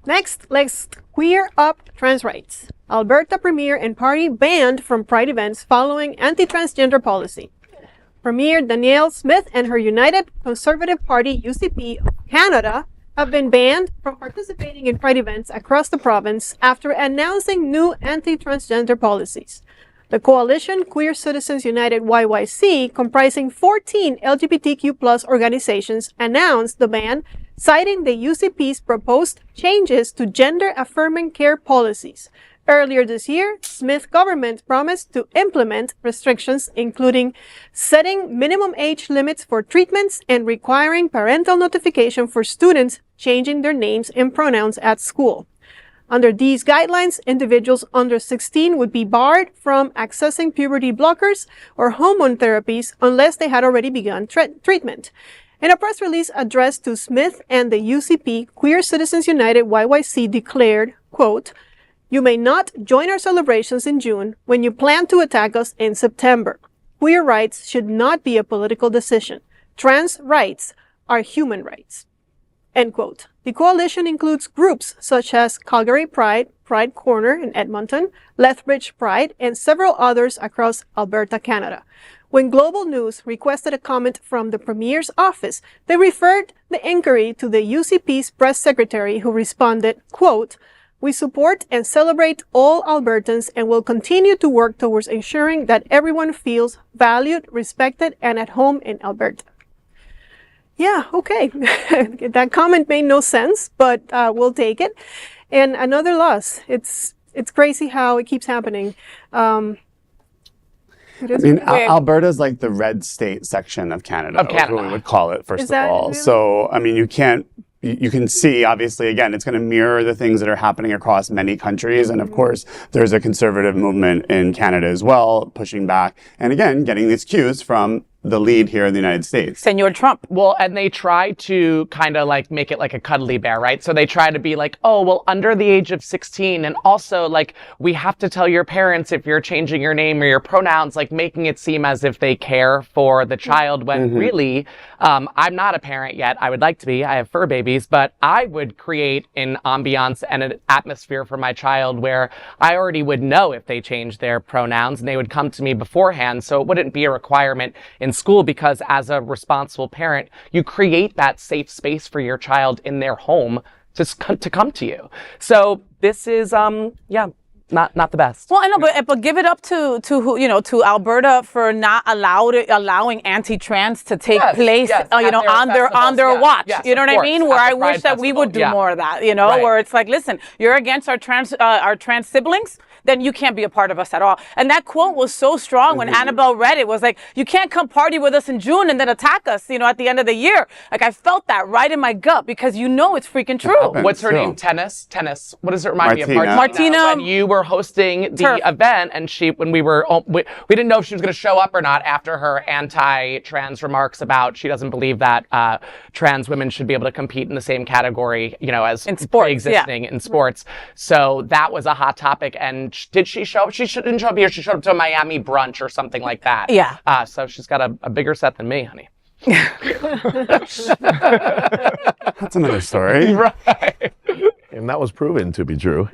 Next, let's queer up trans rights. Alberta Premier and Party banned from Pride events following anti-transgender policy. Premier Danielle Smith and her United Conservative Party, UCP, of Canada have been banned from participating in Pride events across the province after announcing new anti-transgender policies. The coalition Queer Citizens United YYC, comprising 14 LGBTQ+ organizations, announced the ban, citing the UCP's proposed changes to gender-affirming care policies. Earlier this year, Smith government promised to implement restrictions, including setting minimum age limits for treatments and requiring parental notification for students changing their names and pronouns at school. Under these guidelines, individuals under 16 would be barred from accessing puberty blockers or hormone therapies unless they had already begun treatment. In a press release addressed to Smith and the UCP, Queer Citizens United YYC declared, quote, "You may not join our celebrations in June when you plan to attack us in September. Queer rights should not be a political decision. Trans rights are human rights." End quote. The coalition includes groups such as Calgary Pride, Pride Corner in Edmonton, Lethbridge Pride, and several others across Alberta, Canada. When Global News requested a comment from the Premier's office, they referred the inquiry to the UCP's press secretary, who responded, quote, "We support and celebrate all Albertans and will continue to work towards ensuring that everyone feels valued, respected, and at home in Alberta." Yeah, okay. That comment made no sense, but we'll take it. And another loss. It's crazy how it keeps happening. Alberta's like the red state section of Canada. Is what we would call it, first of all. Really? So, I mean, you can see, obviously, again, it's going to mirror the things that are happening across many countries. And of course, there's a conservative movement in Canada as well, pushing back. And again, getting these cues from the lead here in the United States. Senor Trump. Well, and they try to kind of like make it like a cuddly bear, right? So they try to be like, oh, well, under the age of 16. And also like, we have to tell your parents if you're changing your name or your pronouns, like making it seem as if they care for the child when really, I'm not a parent yet. I would like to be. I have fur babies, but I would create an ambiance and an atmosphere for my child where I already would know if they change their pronouns and they would come to me beforehand. So it wouldn't be a requirement in school, because as a responsible parent, you create that safe space for your child in their home to come to you. So this is, not the best. Well, I know, but give it up to to Alberta for not allowing anti-trans to take place, on their watch. Yes, you know what I mean? Where I wish that we would do more of that. Where it's like, listen, you're against our trans siblings, then you can't be a part of us at all. And that quote was so strong when Annabelle read it. Was like, you can't come party with us in June and then attack us, at the end of the year. Like, I felt that right in my gut, because it's freaking true. What's her name? Tennis. What does it remind me of? Martina. When you were hosting the event, and when we didn't know if she was going to show up or not after her anti-trans remarks about she doesn't believe that trans women should be able to compete in the same category, as in sports, pre-existing in sports. So that was a hot topic. And did she show up? She didn't show up here. She showed up to a Miami brunch or something like that. Yeah. So she's got a bigger set than me, honey. That's another story. Right. And that was proven to be true.